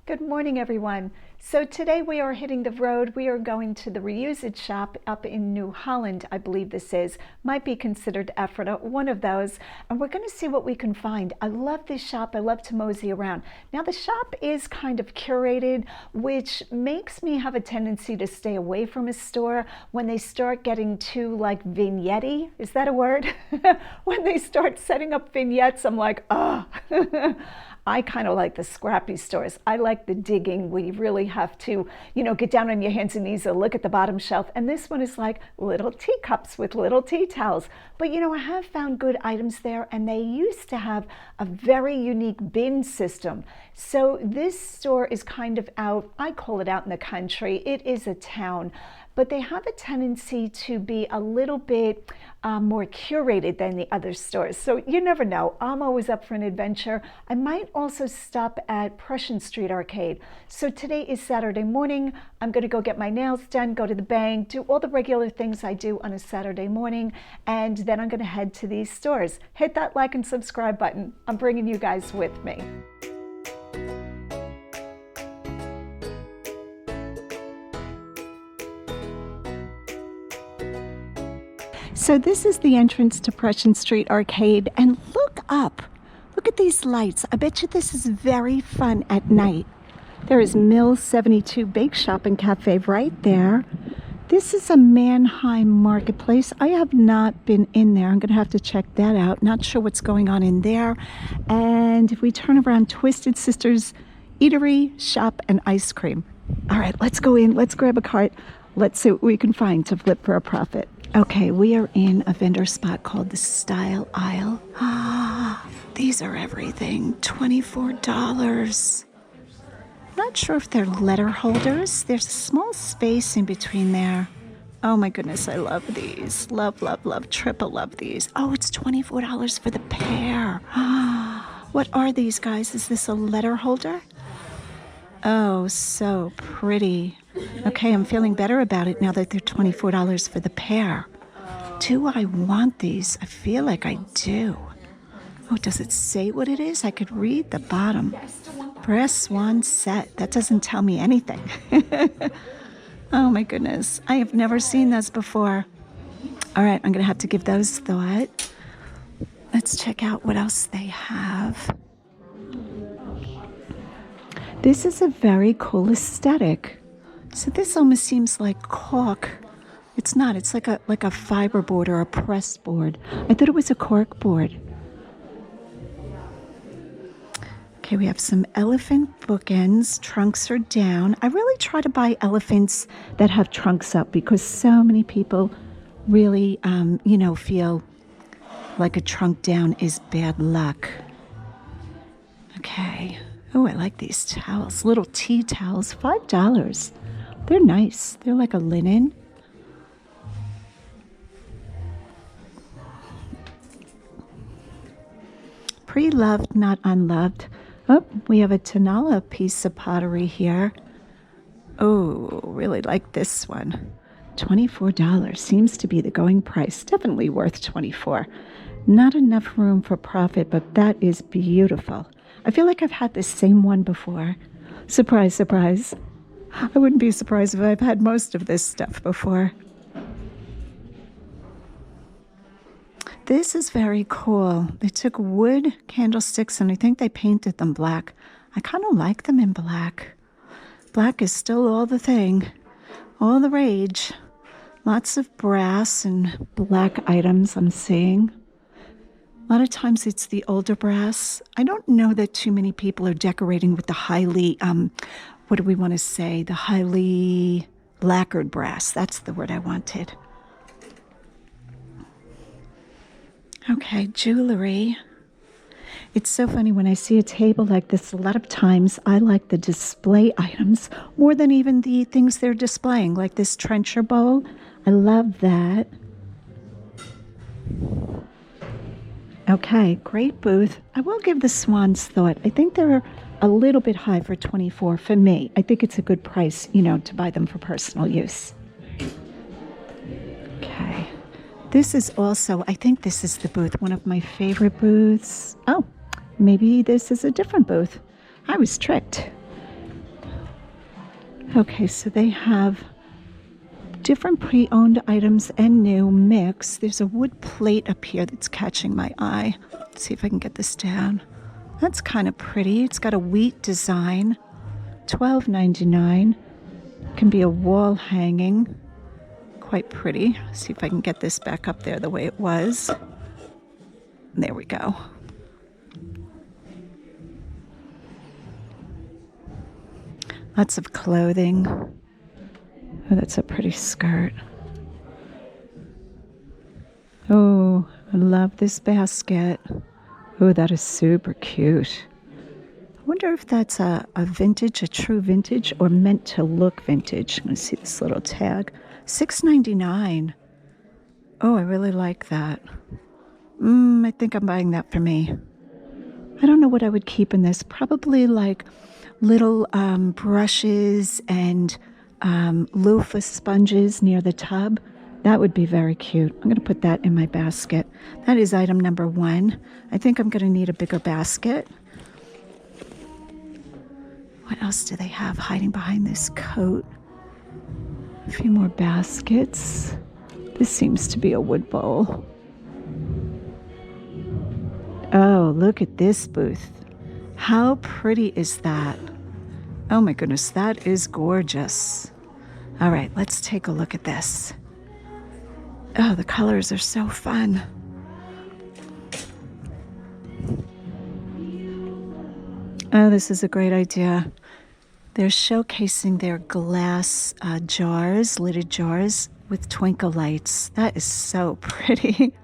Good morning, everyone. So today we are hitting the road. We are going to the Reuzit shop up in New Holland, I believe this is. Might be considered Ephrata, one of those. And we're going to see what we can find. I love this shop. I love to mosey around. Now the shop is kind of curated, which makes me have a tendency to stay away from a store when they start getting too like vignette-y. Is that a word? When they start setting up vignettes, I'm like, oh. I kind of like the scrappy stores. I like the digging where you really have to, get down on your hands and knees and look at the bottom shelf. And this one is like little teacups with little tea towels. But I have found good items there, and they used to have a very unique bin system. So this store is kind of out, I call it out in the country. It is a town, but they have a tendency to be a little bit more curated than the other stores. So you never know. I'm always up for an adventure. I might also stop at Prussian Street Arcade. So today is Saturday morning. I'm going to go get my nails done, go to the bank, do all the regular things I do on a Saturday morning, and then I'm going to head to these stores. Hit that like and subscribe button. I'm bringing you guys with me. So this is the entrance to Prussian Street Arcade, and look up. Look at these lights. I bet you this is very fun at night. There is Mills 72 Bake Shop and Cafe right there. This is a Mannheim marketplace. I have not been in there. I'm going to have to check that out. Not sure what's going on in there. And if we turn around, Twisted Sisters Eatery, Shop, and Ice Cream. All right, let's go in. Let's grab a cart. Let's see what we can find to flip for a profit. Okay, we are in a vendor spot called the Style Aisle. These are everything. $24. Not sure if they're letter holders. There's a small space in between there. Oh my goodness, I love these. Love, love, love, triple love these. Oh, it's $24 for the pair. What are these, guys? Is this a letter holder? Oh, so pretty. Okay, I'm feeling better about it now that they're $24 for the pair. Do I want these? I feel like I do. Oh, does it say what it is? I could read the bottom. Press one set. That doesn't tell me anything. Oh my goodness. I have never seen those before. All right, I'm going to have to give those thought. Let's check out what else they have. This is a very cool aesthetic. So this almost seems like cork. It's not. It's like a fiberboard or a press board. I thought it was a cork board. Okay, we have some elephant bookends. Trunks are down. I really try to buy elephants that have trunks up because so many people really, feel like a trunk down is bad luck. Okay. Oh, I like these towels. Little tea towels, $5. They're nice. They're like a linen. Pre-loved, not unloved. Oh, we have a Tanala piece of pottery here. Oh, really like this one. $24 seems to be the going price. Definitely worth $24. Not enough room for profit, but that is beautiful. I feel like I've had this same one before. Surprise, surprise. I wouldn't be surprised if I've had most of this stuff before. This is very cool. They took wood candlesticks and I think they painted them black. I kind of like them in black. Black is still all the thing, all the rage. Lots of brass and black items I'm seeing. A lot of times it's the older brass. I don't know that too many people are decorating with the highly, what do we want to say? The highly lacquered brass. That's the word I wanted. Okay, jewelry. It's so funny when I see a table like this, a lot of times I like the display items more than even the things they're displaying, like this trencher bowl. I love that. Okay, great booth. I will give the swans thought. I think they're a little bit high for $24 for me. I think it's a good price, to buy them for personal use. Okay. This is also, I think this is the booth, one of my favorite booths. Oh, maybe this is a different booth. I was tricked. Okay, so they have different pre-owned items and new mix. There's a wood plate up here that's catching my eye. Let's see if I can get this down. That's kind of pretty. It's got a wheat design. $12.99. Can be a wall hanging. Quite pretty. See if I can get this back up there the way it was. There we go. Lots of clothing. Oh, that's a pretty skirt. Oh, I love this basket. Oh, that is super cute. I wonder if that's a vintage, a true vintage, or meant to look vintage. I'm going to see this little tag. $6.99. Oh, I really like that. I think I'm buying that for me. I don't know what I would keep in this. Probably like little brushes and loofah sponges near the tub. That would be very cute. I'm going to put that in my basket. That is item number 1. I think I'm going to need a bigger basket. What else do they have hiding behind this coat? A few more baskets. This seems to be a wood bowl. Oh, look at this booth. How pretty is that? Oh my goodness, that is gorgeous. All right, let's take a look at this. Oh, the colors are so fun. Oh, this is a great idea. They're showcasing their glass jars, lidded jars with twinkle lights. That is so pretty.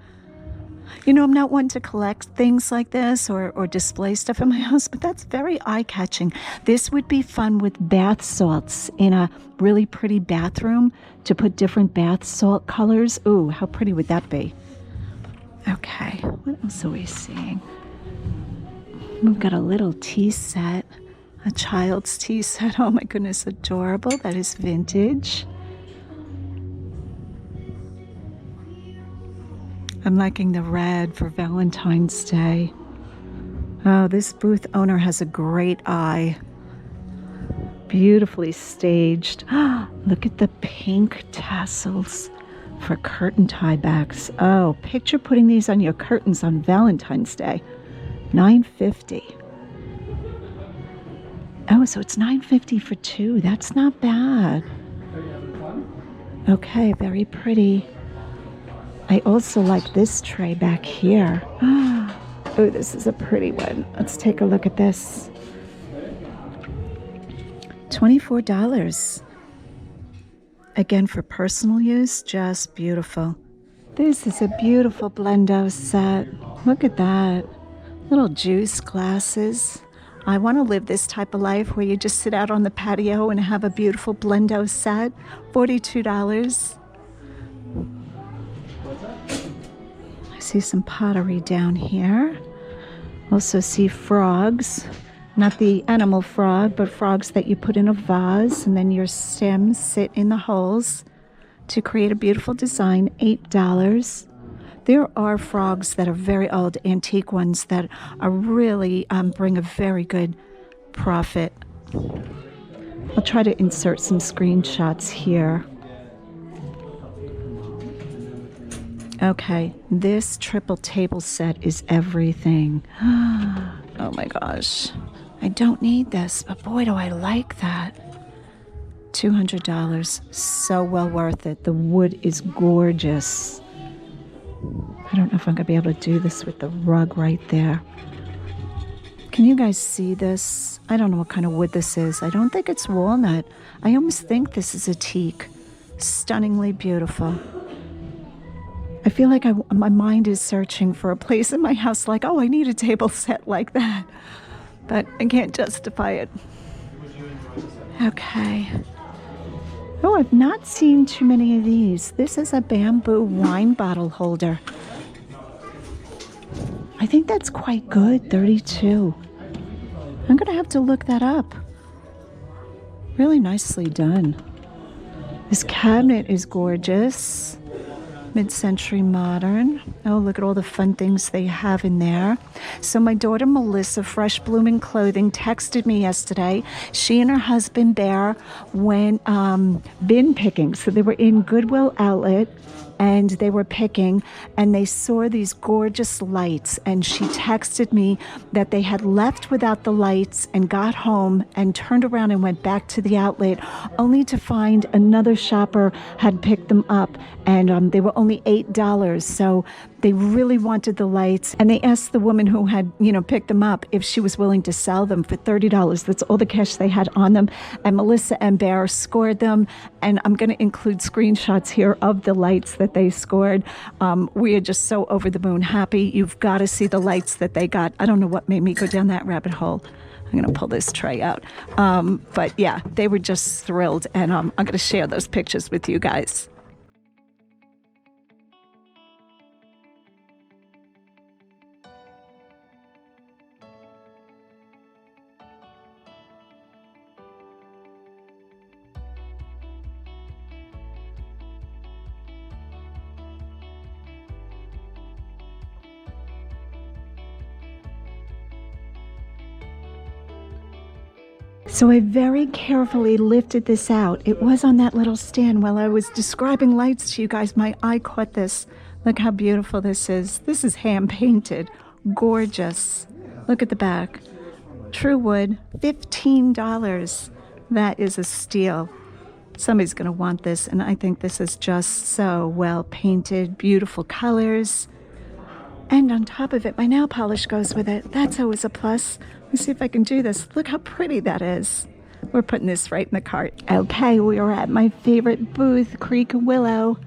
You know, I'm not one to collect things like this or display stuff in my house, but that's very eye-catching. This would be fun with bath salts in a really pretty bathroom to put different bath salt colors. Ooh, how pretty would that be? Okay, what else are we seeing? We've got a little tea set, a child's tea set. Oh my goodness, adorable. That is vintage. I'm liking the red for Valentine's Day. Oh, this booth owner has a great eye. Beautifully staged. Look at the pink tassels for curtain tie backs. Oh, picture putting these on your curtains on Valentine's Day. $9.50. Oh, so it's $9.50 for 2. That's not bad. Okay, very pretty. I also like this tray back here. Oh, this is a pretty one. Let's take a look at this. $24. Again, for personal use, just beautiful. This is a beautiful Blendo set. Look at that. Little juice glasses. I want to live this type of life where you just sit out on the patio and have a beautiful Blendo set. $42. I see some pottery down here. Also see frogs. Not the animal frog, but frogs that you put in a vase, and then your stems sit in the holes to create a beautiful design. $8. There are frogs that are very old, antique ones that are really bring a very good profit. I'll try to insert some screenshots here. Okay, this triple table set is everything. Oh my gosh. I don't need this, but boy, do I like that. $200. So well worth it. The wood is gorgeous. I don't know if I'm going to be able to do this with the rug right there. Can you guys see this? I don't know what kind of wood this is. I don't think it's walnut. I almost think this is a teak. Stunningly beautiful. I feel like my mind is searching for a place in my house like, oh, I need a table set like that. But I can't justify it. Okay. Oh, I've not seen too many of these. This is a bamboo wine bottle holder. I think that's quite good, $32. I'm going to have to look that up. Really nicely done. This cabinet is gorgeous. Mid-century modern. Oh, look at all the fun things they have in there. So my daughter Mellissa, Fresh Blooming Clothing, texted me yesterday. She and her husband Bear went bin picking. So they were in Goodwill Outlet and they were picking, and they saw these gorgeous lights, and she texted me that they had left without the lights and got home and turned around and went back to the outlet only to find another shopper had picked them up, and they were only $8. So they really wanted the lights, and they asked the woman who had, picked them up if she was willing to sell them for $30. That's all the cash they had on them. And Mellissa and Bear scored them, and I'm going to include screenshots here of the lights that they scored. We are just so over the moon happy. You've got to see the lights that they got. I don't know what made me go down that rabbit hole. I'm going to pull this tray out. But yeah, they were just thrilled, and I'm going to share those pictures with you guys. So I very carefully lifted this out. It was on that little stand while I was describing lights to you guys. My eye caught this. Look how beautiful this is. This is hand painted. Gorgeous. Look at the back. True wood, $15. That is a steal. Somebody's going to want this, and I think this is just so well painted. Beautiful colors. And on top of it, my nail polish goes with it. That's always a plus. Let me see if I can do this. Look how pretty that is. We're putting this right in the cart. Okay, we are at my favorite booth, Creek Willow.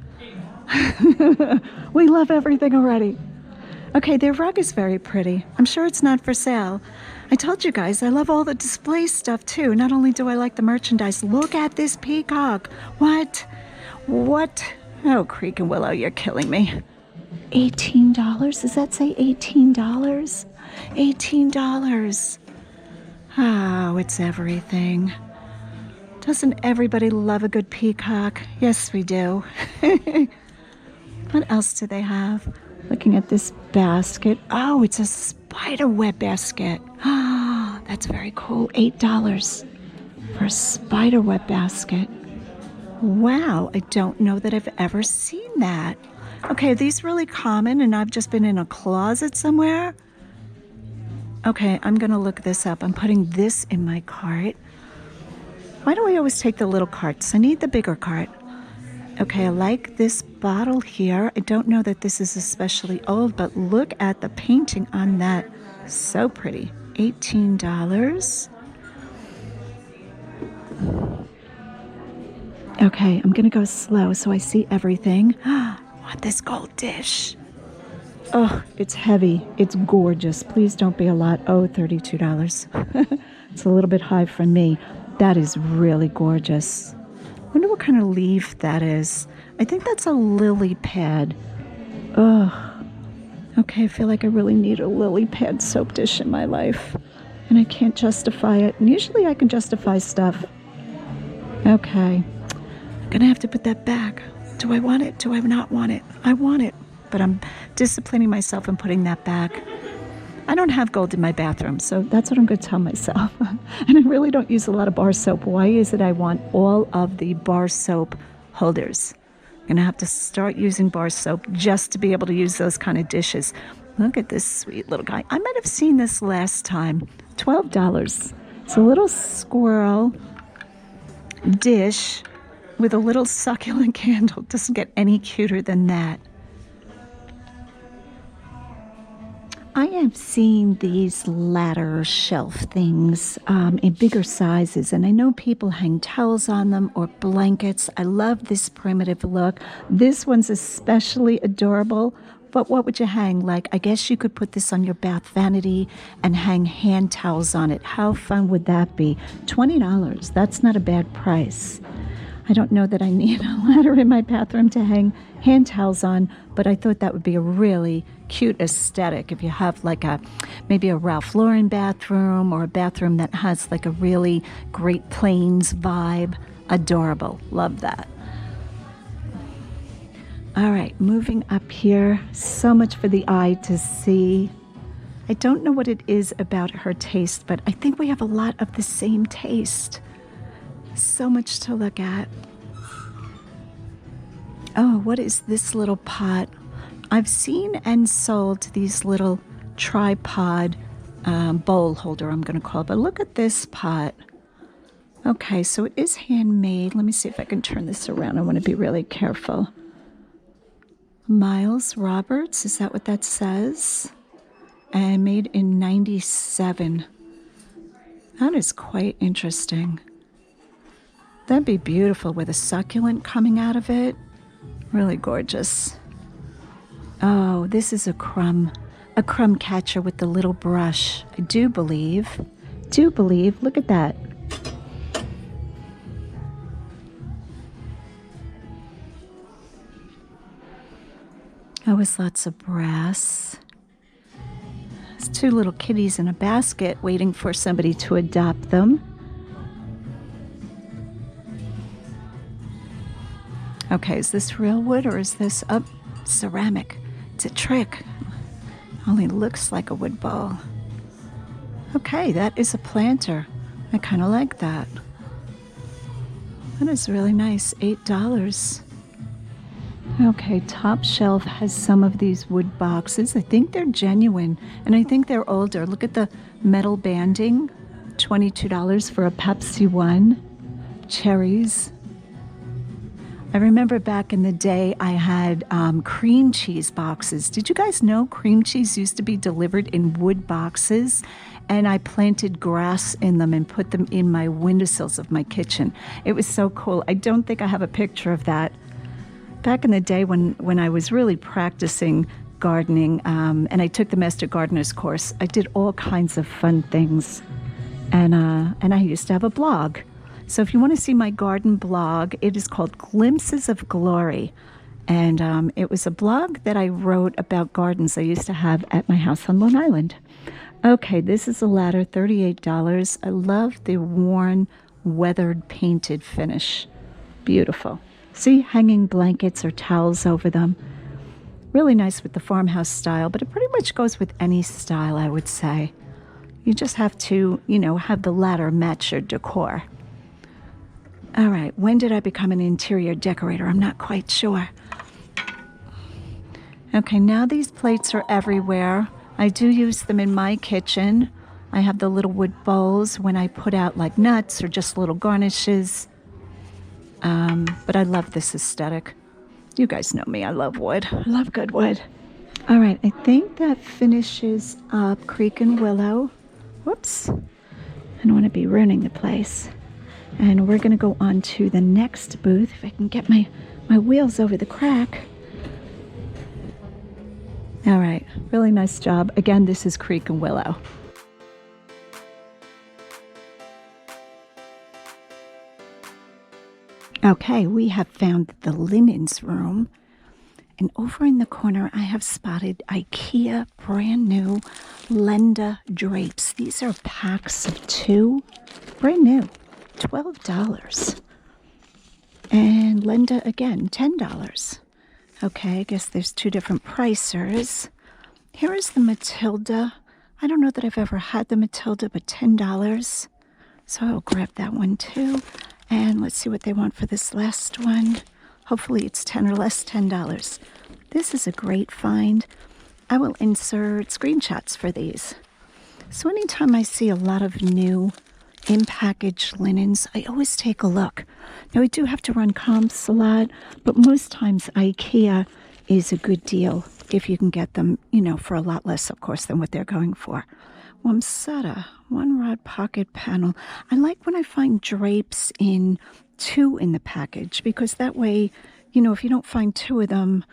We love everything already. Okay, their rug is very pretty. I'm sure it's not for sale. I told you guys, I love all the display stuff too. Not only do I like the merchandise, look at this peacock. What? Oh, Creek and Willow, you're killing me. $18? Does that say $18? $18. Oh, it's everything. Doesn't everybody love a good peacock? Yes, we do. What else do they have? Looking at this basket. Oh, it's a spider web basket. Oh, that's very cool. $8 for a spider web basket. Wow, I don't know that I've ever seen that. Okay, are these really common and I've just been in a closet somewhere? Okay, I'm going to look this up. I'm putting this in my cart. Why do I always take the little carts? I need the bigger cart. Okay, I like this bottle here. I don't know that this is especially old, but look at the painting on that. So pretty. $18. Okay, I'm going to go slow so I see everything. I want this gold dish. Oh, it's heavy. It's gorgeous. Please don't be a lot. Oh, $32. It's a little bit high for me. That is really gorgeous. I wonder what kind of leaf that is. I think that's a lily pad. Ugh. Okay, I feel like I really need a lily pad soap dish in my life. And I can't justify it. And usually I can justify stuff. Okay. I'm going to have to put that back. Do I want it? Do I not want it? I want it. But I'm disciplining myself and putting that back. I don't have gold in my bathroom, so that's what I'm going to tell myself. And I really don't use a lot of bar soap. Why is it I want all of the bar soap holders? I'm going to have to start using bar soap just to be able to use those kind of dishes. Look at this sweet little guy. I might have seen this last time. $12. It's a little squirrel dish with a little succulent candle. Doesn't get any cuter than that. I have seen these ladder shelf things in bigger sizes, and I know people hang towels on them or blankets. I love this primitive look. This one's especially adorable, but what would you hang? Like, I guess you could put this on your bath vanity and hang hand towels on it. How fun would that be? $20, that's not a bad price. I don't know that I need a ladder in my bathroom to hang hand towels on, but I thought that would be a really cute aesthetic if you have like maybe a Ralph Lauren bathroom or a bathroom that has like a really Great Plains vibe. Adorable. Love that. All right, moving up here. So much for the eye to see. I don't know what it is about her taste, but I think we have a lot of the same taste. So much to look at. Oh, what is this little pot? I've seen and sold these little tripod bowl holder, I'm going to call it. But look at this pot. Okay, so it is handmade. Let me see if I can turn this around. I want to be really careful. Miles Roberts, is that what that says? And made in 97. That is quite interesting. That'd be beautiful with a succulent coming out of it. Really gorgeous. Oh, this is a crumb catcher with the little brush. I do believe, look at that. Oh, with lots of brass. There's two little kitties in a basket waiting for somebody to adopt them. Okay, is this real wood or is this ceramic? It's a trick. Only looks like a wood bowl. Okay, that is a planter. I kind of like that. That is really nice. $8. Okay, Top Shelf has some of these wood boxes. I think they're genuine, and I think they're older. Look at the metal banding. $22 for a Pepsi one. Cherries. I remember back in the day I had cream cheese boxes. Did you guys know cream cheese used to be delivered in wood boxes? And I planted grass in them and put them in my windowsills of my kitchen. It was so cool. I don't think I have a picture of that. Back in the day when I was really practicing gardening, and I took the Master Gardener's course, I did all kinds of fun things. And I used to have a blog. So if you want to see my garden blog, it is called Glimpses of Glory. And it was a blog that I wrote about gardens I used to have at my house on Long Island. Okay, this is a ladder, $38. I love the worn, weathered, painted finish. Beautiful. See, hanging blankets or towels over them. Really nice with the farmhouse style, but it pretty much goes with any style, I would say. You just have to, have the ladder match your decor. All right, when did I become an interior decorator? I'm not quite sure. Okay, now these plates are everywhere. I do use them in my kitchen. I have the little wood bowls when I put out like nuts or just little garnishes. But I love this aesthetic. You guys know me, I love wood. I love good wood. All right, I think that finishes up Creek and Willow. Whoops. I don't want to be ruining the place. And we're going to go on to the next booth. If I can get my wheels over the crack. All right, really nice job. Again, this is Creek and Willow. Okay, we have found the linens room. And over in the corner, I have spotted IKEA brand new Lenda drapes. These are packs of 2, brand new, $12. And Lenda again, $10. Okay, I guess there's 2 different pricers. Here is the Matilda. I don't know that I've ever had the Matilda, but $10. So I'll grab that one too. And let's see what they want for this last one. Hopefully it's 10 or less, $10. This is a great find. I will insert screenshots for these. So anytime I see a lot of new in-packaged linens, I always take a look. Now, we do have to run comps a lot, but most times IKEA is a good deal if you can get them, for a lot less, of course, than what they're going for. Wamsutta, 1-rod pocket panel. I like when I find drapes in 2 in the package, because that way, if you don't find 2 of them,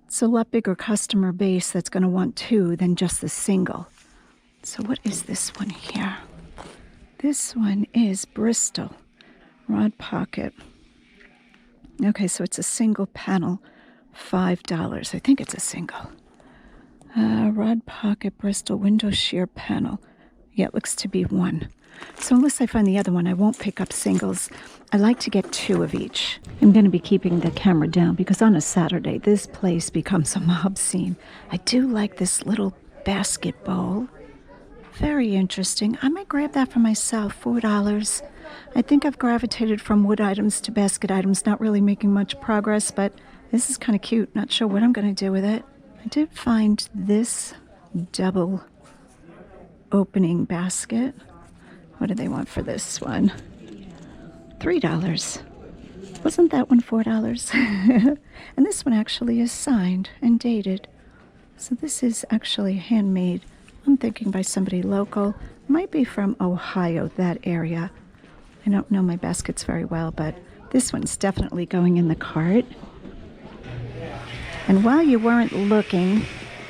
it's a lot bigger customer base that's going to want 2 than just the single. So what is this one here? This one is Bristol rod pocket. Okay, so it's a single panel, $5. I think it's a single. Rod pocket Bristol window sheer panel. Yeah, it looks to be one. So unless I find the other one, I won't pick up singles. I like to get 2 of each. I'm going to be keeping the camera down because on a Saturday, this place becomes a mob scene. I do like this little basket bowl. Very interesting. I might grab that for myself, $4. I think I've gravitated from wood items to basket items, not really making much progress, but this is kind of cute. Not sure what I'm going to do with it. I did find this double opening basket. What do they want for this one? $3. Wasn't that one $4? And this one actually is signed and dated. So this is actually handmade. I'm thinking by somebody local. Might be from Ohio, that area. I don't know my baskets very well, but this one's definitely going in the cart. And while you weren't looking,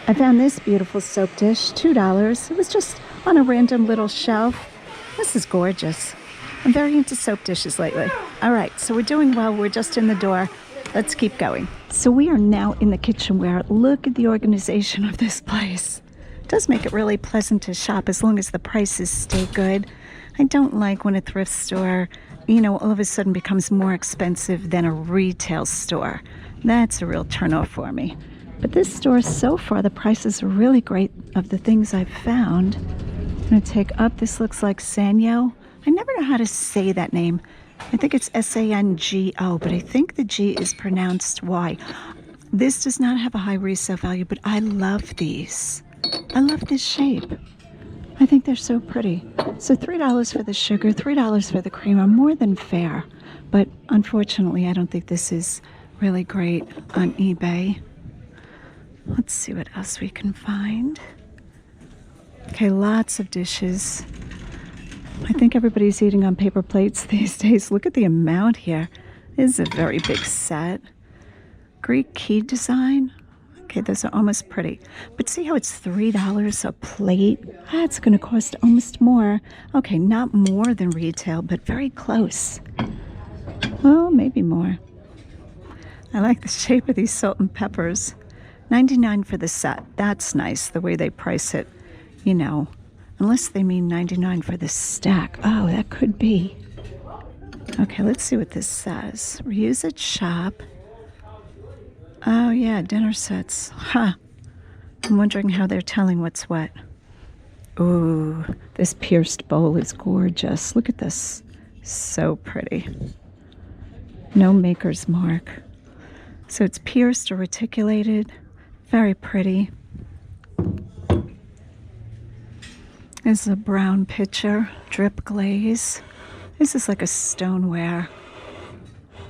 I found this beautiful soap dish, $2. It was just on a random little shelf. This is gorgeous. I'm very into soap dishes lately. All right, so we're doing well. We're just in the door. Let's keep going. So we are now in the kitchenware. Look at the organization of this place. It does make it really pleasant to shop as long as the prices stay good. I don't like when a thrift store, all of a sudden becomes more expensive than a retail store. That's a real turnoff for me. But this store, so far, the prices are really great of the things I've found. I'm going to take up, this looks like Sanyo. I never know how to say that name. I think it's S-A-N-G-O, but I think the G is pronounced Y. This does not have a high resale value, but I love these. I love this shape. I think they're so pretty. So $3 for the sugar, $3 for the cream are more than fair. But unfortunately, I don't think this is really great on eBay. Let's see what else we can find. Okay, lots of dishes. I think everybody's eating on paper plates these days. Look at the amount here. This is a very big set. Greek key design. Okay, those are almost pretty. But see how it's $3 a plate? That's going to cost almost more. Okay, not more than retail, but very close. Well, maybe more. I like the shape of these salt and peppers. $99 for the set. That's nice, the way they price it, unless they mean $99 for the stack. Oh, that could be. Okay, let's see what this says. Reuzit shop. Oh, yeah, dinner sets. Huh. I'm wondering how they're telling what's what. Ooh, this pierced bowl is gorgeous. Look at this. So pretty. No maker's mark. So it's pierced or reticulated. Very pretty. This is a brown pitcher, drip glaze. This is like a stoneware.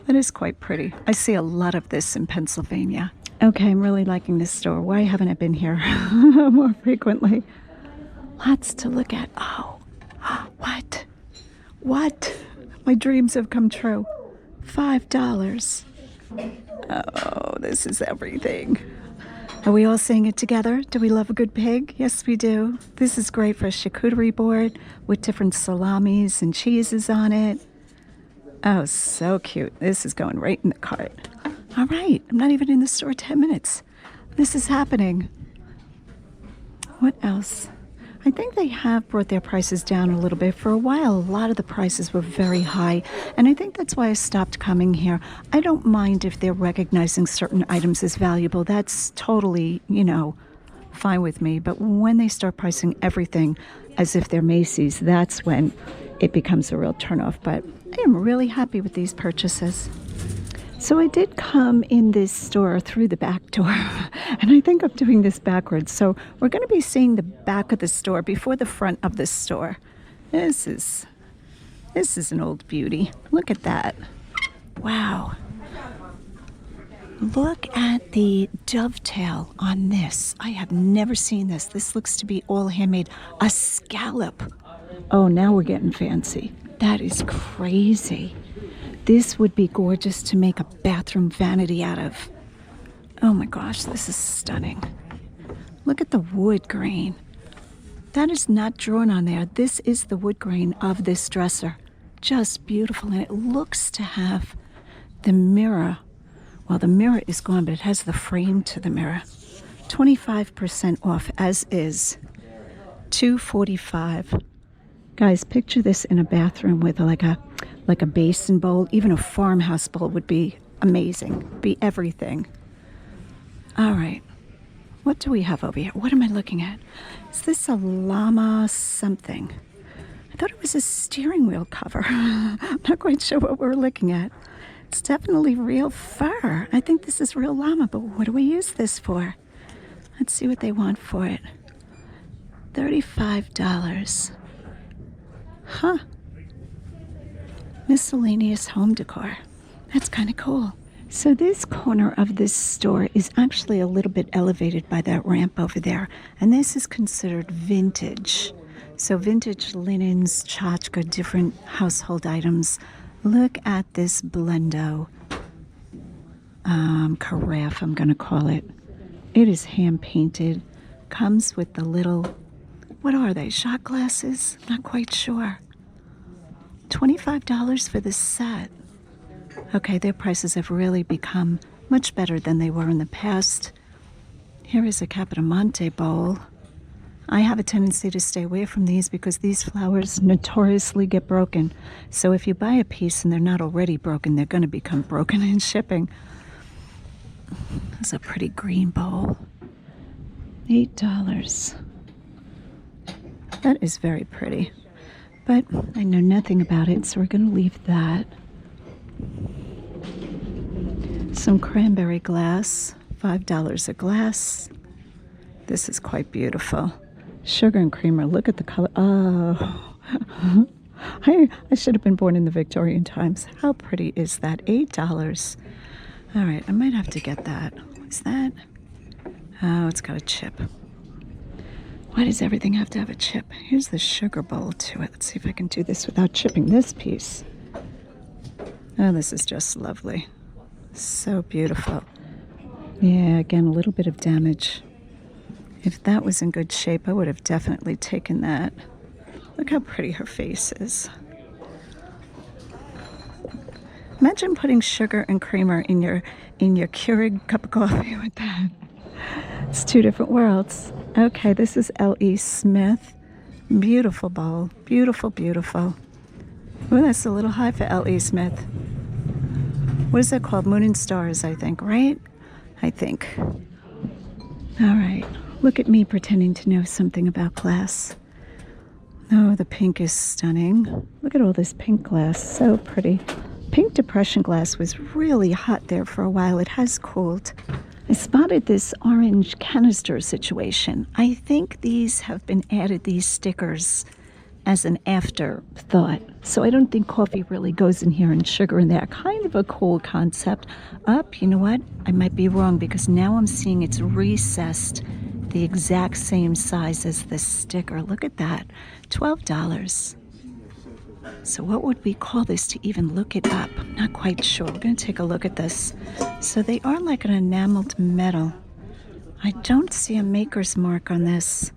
That is quite pretty. I see a lot of this in Pennsylvania. Okay, I'm really liking this store. Why haven't I been here more frequently? Lots to look at. Oh, what? What? My dreams have come true. $5. Oh, this is everything. Are we all saying it together? Do we love a good pig? Yes, we do. This is great for a charcuterie board with different salamis and cheeses on it. Oh, so cute. This is going right in the cart. All right, I'm not even in the store 10 minutes. This is happening. What else? I think they have brought their prices down a little bit. For a while, a lot of the prices were very high, and I think that's why I stopped coming here. I don't mind if they're recognizing certain items as valuable. That's totally, fine with me. But when they start pricing everything as if they're Macy's, that's when it becomes a real turnoff. But I am really happy with these purchases. So I did come in this store through the back door, and I think I'm doing this backwards. So we're going to be seeing the back of the store before the front of the store. This is an old beauty. Look at that. Wow. Look at the dovetail on this. I have never seen this. This looks to be all handmade. A scallop. Oh, now we're getting fancy. That is crazy. This would be gorgeous to make a bathroom vanity out of. Oh my gosh, this is stunning. Look at the wood grain. That is not drawn on there. This is the wood grain of this dresser. Just beautiful. And it looks to have the mirror. Well, the mirror is gone, but it has the frame to the mirror. 25% off as is. $2.45. Guys, picture this in a bathroom with like a basin bowl. Even a farmhouse bowl would be amazing. Be everything. All right. What do we have over here? What am I looking at? Is this a llama something? I thought it was a steering wheel cover. I'm not quite sure what we're looking at. It's definitely real fur. I think this is real llama, but what do we use this for? Let's see what they want for it. $35. Huh. Miscellaneous home decor. That's kind of cool. So this corner of this store is actually a little bit elevated by that ramp over there. And this is considered vintage. So vintage linens, tchotchke, different household items. Look at this Blendo carafe, I'm going to call it. It is hand painted. Comes with the little, what are they, shot glasses? Not quite sure. $25 for this set. Okay, their prices have really become much better than they were in the past. Here is a Capodimonte bowl. I have a tendency to stay away from these because these flowers notoriously get broken. So if you buy a piece and they're not already broken, they're going to become broken in shipping. That's a pretty green bowl. $8. That is very pretty. But I know nothing about it, so we're going to leave that. Some cranberry glass, $5 a glass. This is quite beautiful. Sugar and creamer, look at the color. Oh, I should have been born in the Victorian times. How pretty is that? $8. All right, I might have to get that. Is that? Oh, it's got a chip. Why does everything have to have a chip? Here's the sugar bowl to it. Let's see if I can do this without chipping this piece. Oh, this is just lovely. So beautiful. Yeah, again, a little bit of damage. If that was in good shape, I would have definitely taken that. Look how pretty her face is. Imagine putting sugar and creamer in your Keurig cup of coffee with that. It's two different worlds. Okay, this is L.E. Smith. Beautiful bowl. Beautiful, beautiful. Oh, that's a little high for L.E. Smith. What is that called? Moon and Stars, I think, right? I think. All right. Look at me pretending to know something about glass. Oh, the pink is stunning. Look at all this pink glass. So pretty. Pink depression glass was really hot there for a while. It has cooled. I spotted this orange canister situation. I think these have been added, these stickers, as an afterthought. So I don't think coffee really goes in here and sugar in there. Kind of a cool concept. You know what? I might be wrong because now I'm seeing it's recessed the exact same size as this sticker. Look at that. $12. So what would we call this to even look it up? I'm not quite sure. We're going to take a look at this. So they are like an enameled metal. I don't see a maker's mark on this.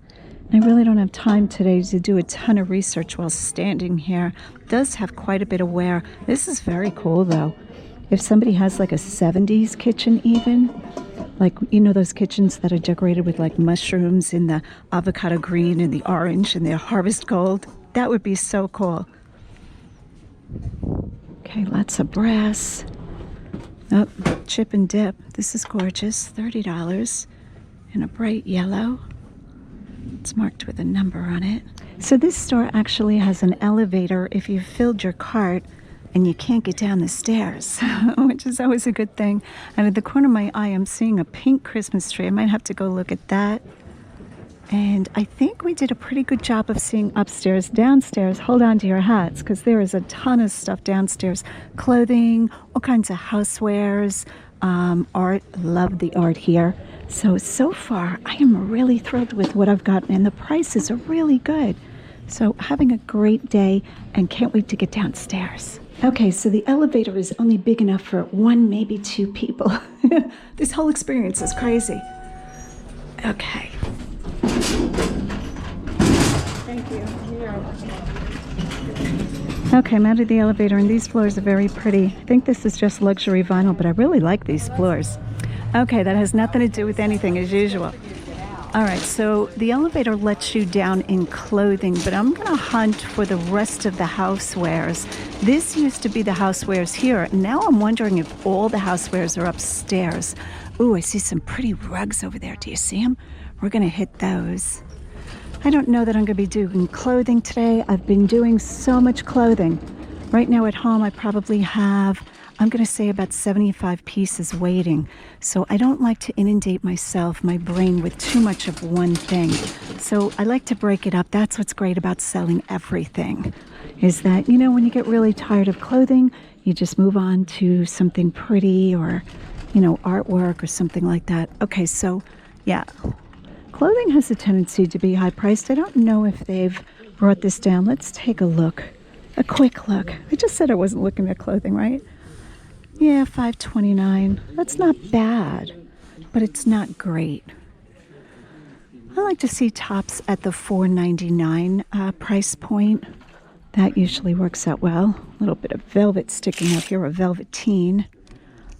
I really don't have time today to do a ton of research while standing here. It does have quite a bit of wear. This is very cool though. If somebody has like a 70s kitchen even, like, you know, those kitchens that are decorated with like mushrooms in the avocado green and the orange and the harvest gold, that would be so cool. Okay, lots of brass. Oh, chip and dip. This is gorgeous. $30 in a bright yellow. It's marked with a number on it. So this store actually has an elevator if you've filled your cart and you can't get down the stairs, which is always a good thing. And at the corner of my eye, I'm seeing a pink Christmas tree. I might have to go look at that. And I think we did a pretty good job of seeing upstairs. Downstairs, hold on to your hats because there is a ton of stuff downstairs. Clothing, all kinds of housewares, art. Love the art here. So far, I am really thrilled with what I've gotten, and the prices are really good. So having a great day, and can't wait to get downstairs. Okay, so the elevator is only big enough for one, maybe two people. This whole experience is crazy. Okay. Thank you. Okay, I'm out of the elevator, and these floors are very pretty. I think this is just luxury vinyl, but I really like these floors. Okay, that has nothing to do with anything as usual. All right, so the elevator lets you down in clothing, but I'm going to hunt for the rest of the housewares. This used to be the housewares here. Now I'm wondering if all the housewares are upstairs. Ooh, I see some pretty rugs over there. Do you see them? We're going to hit those. I don't know that I'm going to be doing clothing today. I've been doing so much clothing. Right now at home, I probably have, I'm going to say about 75 pieces waiting. So I don't like to inundate myself, my brain, with too much of one thing. So I like to break it up. That's what's great about selling everything, is that, you know, when you get really tired of clothing, you just move on to something pretty or, you know, artwork or something like that. Okay, so yeah, clothing has a tendency to be high priced. I don't know if they've brought this down. Let's take a look. A quick look. I just said I wasn't looking at clothing, right? Yeah, $5.29. That's not bad, but it's not great. I like to see tops at the $4.99 price point. That usually works out well. A little bit of velvet sticking up here, a velveteen.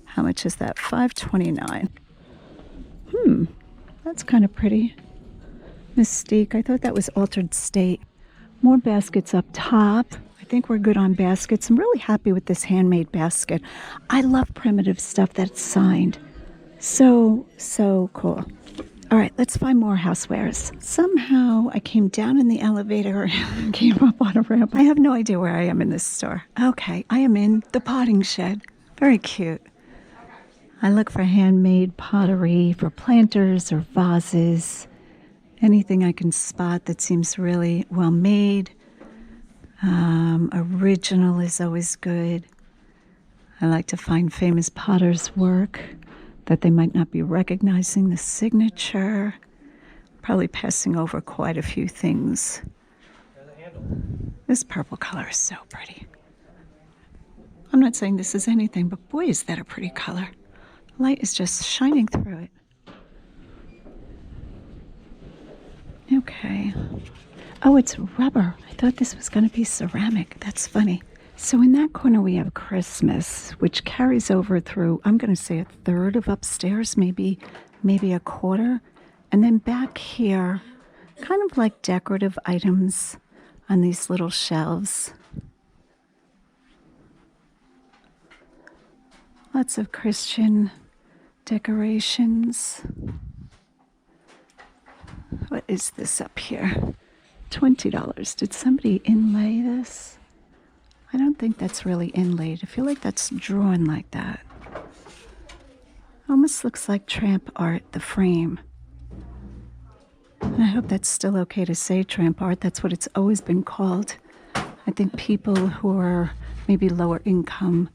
How much is that? $5.29. That's kind of pretty. Mystique. I thought that was Altered State. More baskets up top. I think we're good on baskets. I'm really happy with this handmade basket. I love primitive stuff that's signed. So cool. All right, let's find more housewares. Somehow I came down in the elevator and came up on a ramp. I have no idea where I am in this store. Okay, I am in the potting shed. Very cute. I look for handmade pottery, for planters or vases. Anything I can spot that seems really well made. Original is always good. I like to find famous potters' work that they might not be recognizing the signature. Probably passing over quite a few things. This purple color is so pretty. I'm not saying this is anything, but boy, is that a pretty color. Light is just shining through it. Okay. Oh, it's rubber. I thought this was going to be ceramic. That's funny. So in that corner we have Christmas, which carries over through, I'm going to say, a third of upstairs, maybe a quarter. And then back here, kind of like decorative items on these little shelves. Lots of Christian decorations. What is this up here? $20. Did somebody inlay this? I don't think that's really inlaid. I feel like that's drawn like that. Almost looks like tramp art, the frame. And I hope that's still okay to say tramp art. That's what it's always been called. I think people who are maybe lower income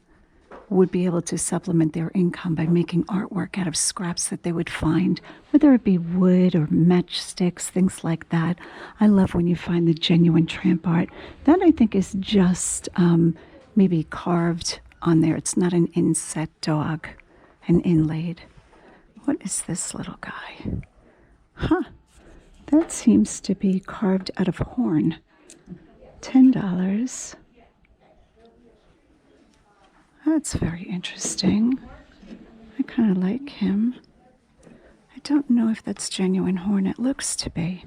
would be able to supplement their income by making artwork out of scraps that they would find, whether it be wood or matchsticks, things like that. I love when you find the genuine tramp art. That, I think, is just maybe carved on there. It's not an inset dog, an inlaid. What is this little guy? Huh. That seems to be carved out of horn. $10. That's very interesting. I kind of like him. I don't know if that's genuine horn. It looks to be.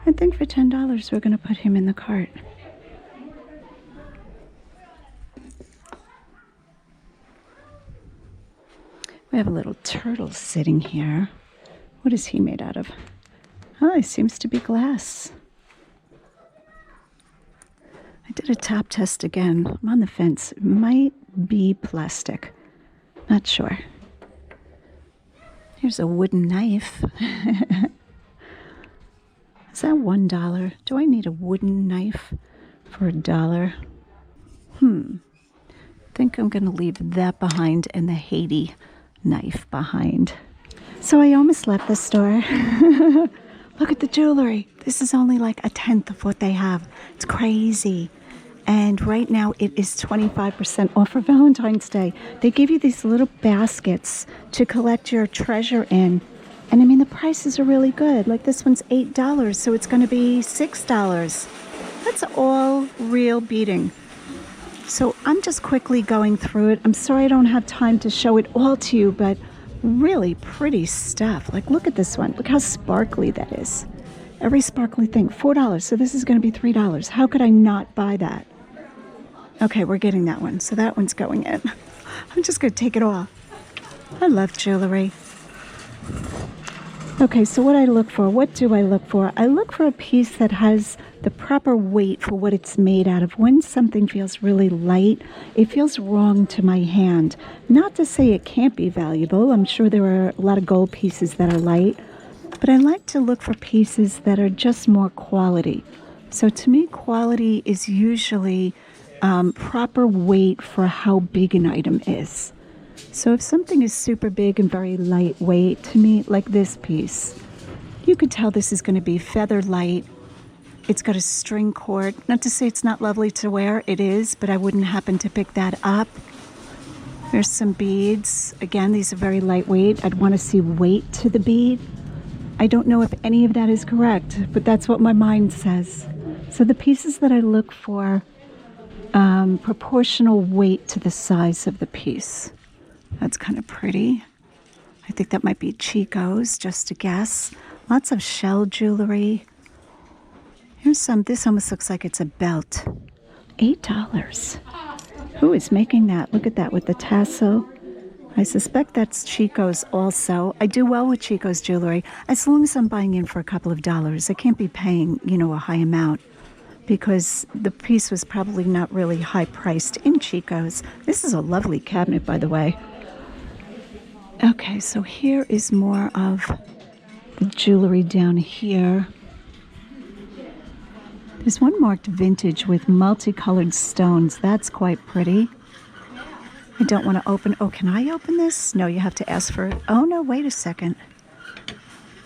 I think for $10 we're going to put him in the cart. We have a little turtle sitting here. What is he made out of? Oh, it seems to be glass. I did a top test again. I'm on the fence. It might be plastic. Not sure. Here's a wooden knife. Is that $1? Do I need a wooden knife for $1? I think I'm going to leave that behind and the Haiti knife behind. So I almost left the store. Look at the jewelry. This is only like 1/10 of what they have. It's crazy. And right now it is 25% off for Valentine's Day. They give you these little baskets to collect your treasure in. And I mean, the prices are really good. Like this one's $8, so it's going to be $6. That's all real beading. So I'm just quickly going through it. I'm sorry I don't have time to show it all to you, but really pretty stuff. Like, look at this one. Look how sparkly that is. Every sparkly thing, $4. So this is going to be $3. How could I not buy that? Okay, we're getting that one. So that one's going in. I'm just going to take it off. I love jewelry. Okay, so what do I look for? I look for a piece that has the proper weight for what it's made out of. When something feels really light, it feels wrong to my hand. Not to say it can't be valuable. I'm sure there are a lot of gold pieces that are light. But I like to look for pieces that are just more quality. So to me, quality is usually proper weight for how big an item is. So if something is super big and very lightweight, to me, like this piece, you could tell this is going to be feather light. It's got a string cord. Not to say it's not lovely to wear, it is, but I wouldn't happen to pick that up. There's some beads. Again, these are very lightweight. I'd want to see weight to the bead. I don't know if any of that is correct, but that's what my mind says. So the pieces that I look for, proportional weight to the size of the piece. That's kind of pretty. I think that might be Chico's, just a guess. Lots of shell jewelry. Here's some. This almost looks like it's a belt. $8. Who is making that? Look at that with the tassel. I suspect that's Chico's also. I do well with Chico's jewelry as long as I'm buying in for a couple of dollars. I can't be paying, a high amount because the piece was probably not really high priced in Chico's. This is a lovely cabinet, by the way. Okay, so here is more of the jewelry down here. There's one marked vintage with multicolored stones. That's quite pretty. I don't want to open. Oh, can I open this? No, you have to ask for it. Oh, no, wait a second.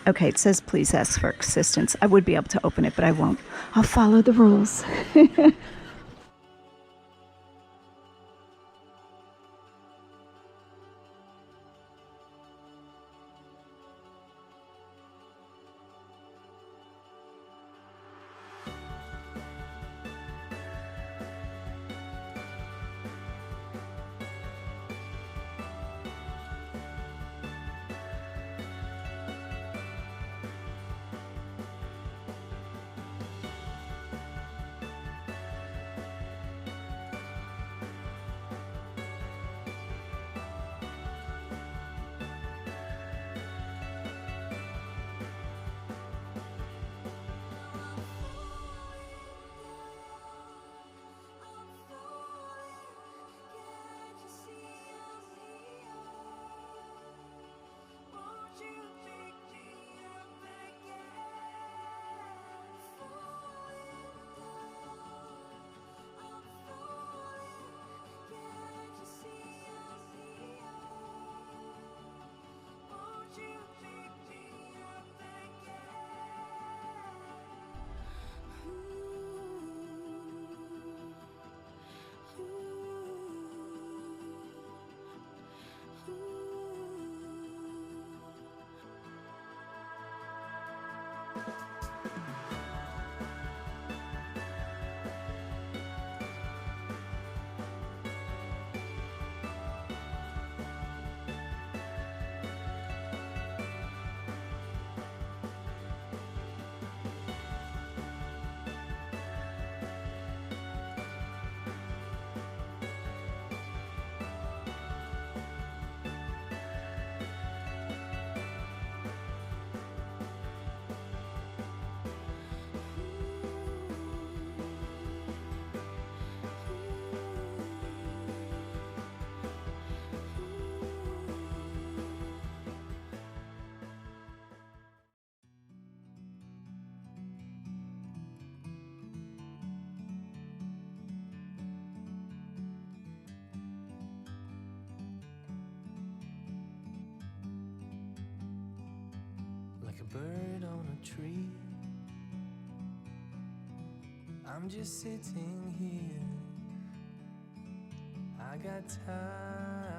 Okay, it says please ask for assistance. I would be able to open it, but I won't. I'll follow the rules. Bird on a tree, I'm just sitting here. I got time,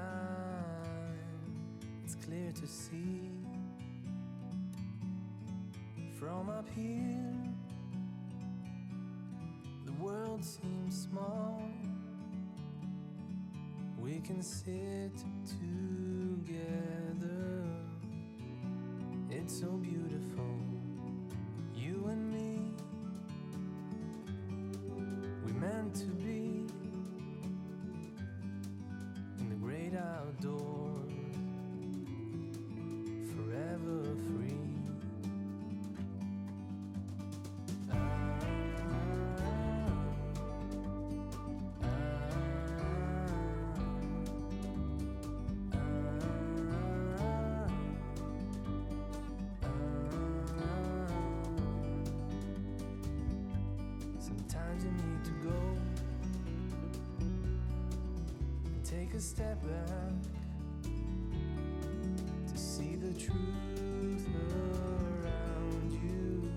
it's clear to see. From up here, the world seems small. With we can sit together. It's so beautiful, you and me. We meant to be in the great outdoors, forever free. Sometimes you need to go and take a step back to see the truth around you.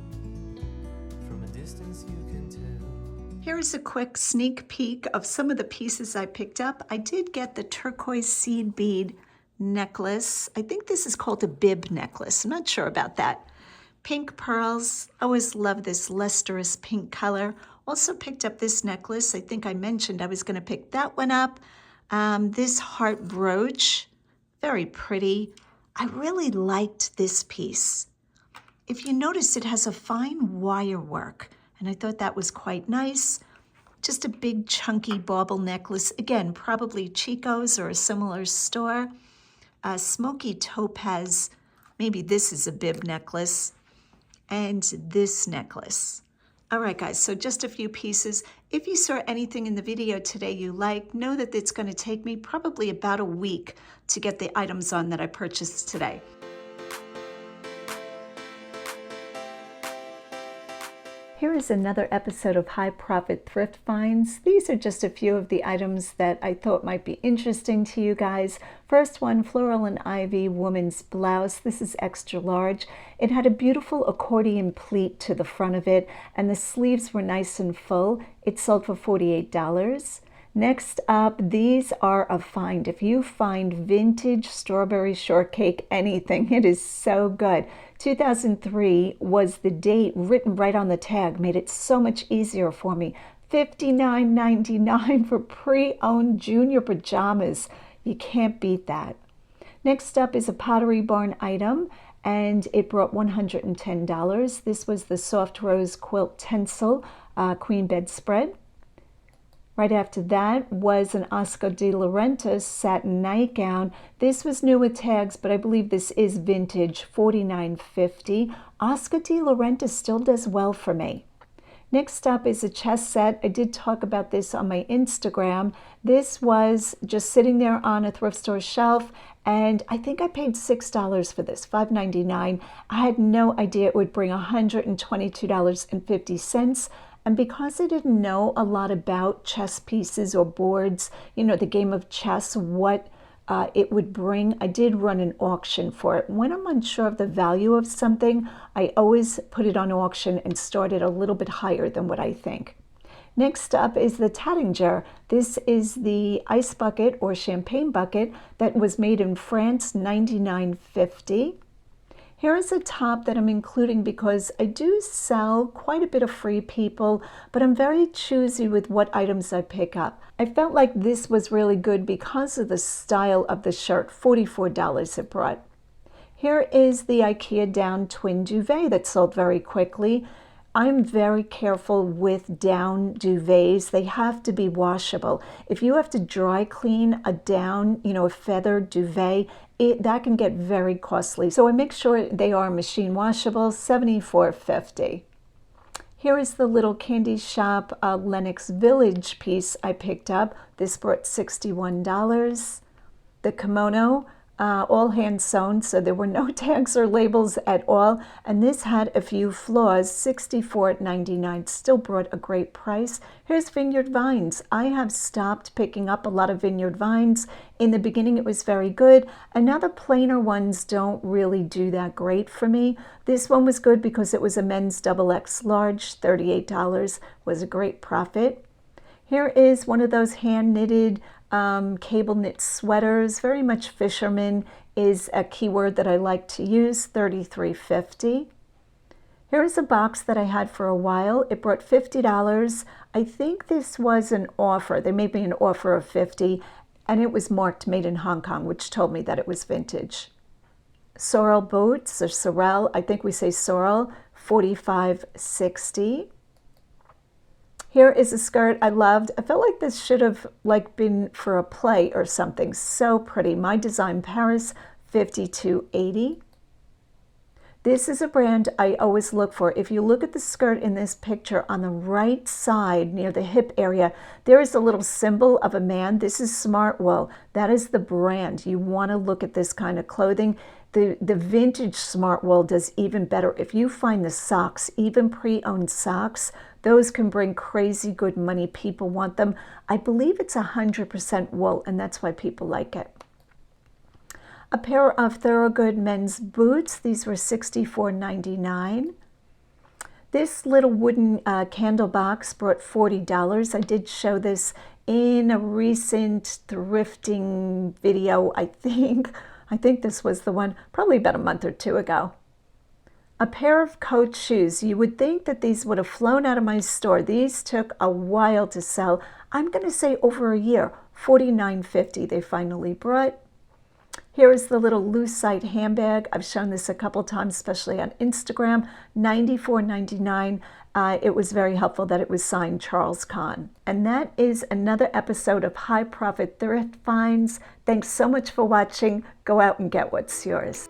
From a distance you can tell. Here's a quick sneak peek of some of the pieces I picked up. I did get the turquoise seed bead necklace. I think this is called a bib necklace. I'm not sure about that. Pink pearls. I always love this lustrous pink color. Also picked up this necklace. I think I mentioned I was going to pick that one up. This heart brooch. Very pretty. I really liked this piece. If you notice, it has a fine wire work, and I thought that was quite nice. Just a big chunky bauble necklace. Again, probably Chico's or a similar store. Smoky topaz. Maybe this is a bib necklace. And this necklace. All right, guys, so just a few pieces. If you saw anything in the video today you like, know that it's going to take me probably about a week to get the items on that I purchased today. Here is another episode of High Profit Thrift Finds. These are just a few of the items that I thought might be interesting to you guys. First one, Floral and Ivy woman's blouse. This is extra large. It had a beautiful accordion pleat to the front of it, and the sleeves were nice and full. It sold for $48. Next up, these are a find. If you find vintage strawberry shortcake anything, it is so good. 2003 was the date written right on the tag, made it so much easier for me. $59.99 for pre-owned junior pajamas. You can't beat that. Next up is a Pottery Barn item, and it brought $110. This was the Soft Rose Quilt Tencel Queen Bedspread. Right after that was an Oscar de la Renta satin nightgown. This was new with tags, but I believe this is vintage, $49.50. Oscar de la Renta still does well for me. Next up is a chess set. I did talk about this on my Instagram. This was just sitting there on a thrift store shelf, and I think I paid $6 for this, $5.99. I had no idea it would bring $122.50. And because I didn't know a lot about chess pieces or boards, you know, the game of chess, what it would bring, I did run an auction for it. When I'm unsure of the value of something, I always put it on auction and start it a little bit higher than what I think. Next up is the Tattinger. This is the ice bucket or champagne bucket that was made in France, $99.50. Here is a top that I'm including because I do sell quite a bit of Free People, but I'm very choosy with what items I pick up. I felt like this was really good because of the style of the shirt, $44 it brought. Here is the IKEA down twin duvet that sold very quickly. I'm very careful with down duvets. They have to be washable. If you have to dry clean a down, you know, a feather duvet, that can get very costly. So I make sure they are machine washable, $74.50. Here is the little candy shop Lenox Village piece I picked up. This brought $61. The kimono, all hand sewn, so there were no tags or labels at all. And this had a few flaws, $64.99. Still brought a great price. Here's Vineyard Vines. I have stopped picking up a lot of Vineyard Vines. In the beginning, it was very good. And now the plainer ones don't really do that great for me. This one was good because it was a men's XXX large. $38 was a great profit. Here is one of those hand-knitted cable knit sweaters. Very much fisherman is a keyword that I like to use, $33.50. Here's a box that I had for a while. It brought $50. I think this was an offer. There may be an offer of $50. and it was marked made in Hong Kong, which told me that it was vintage. Sorrel boots, or sorrel, I think we say sorrel, $45.60. Here is a skirt I loved. I felt like this should have been for a play or something. So pretty. My Design Paris, $52.80. This is a brand I always look for. If you look at the skirt in this picture on the right side near the hip area, there is a little symbol of a man. This is Smartwool. That is the brand. You want to look at this kind of clothing. The vintage Smartwool does even better. If you find the socks, even pre-owned socks, those can bring crazy good money. People want them. I believe it's 100% wool, and that's why people like it. A pair of Thorogood men's boots. These were $64.99. This little wooden candle box brought $40. I did show this in a recent thrifting video, I think. I think this was the one, probably about a month or two ago. A pair of Coach shoes. You would think that these would have flown out of my store. These took a while to sell. I'm going to say over a year. $49.50 they finally brought. Here is the little Lucite handbag. I've shown this a couple times, especially on Instagram. $94.99. It was very helpful that it was signed Charles Kahn. And that is another episode of High Profit Thrift Finds. Thanks so much for watching. Go out and get what's yours.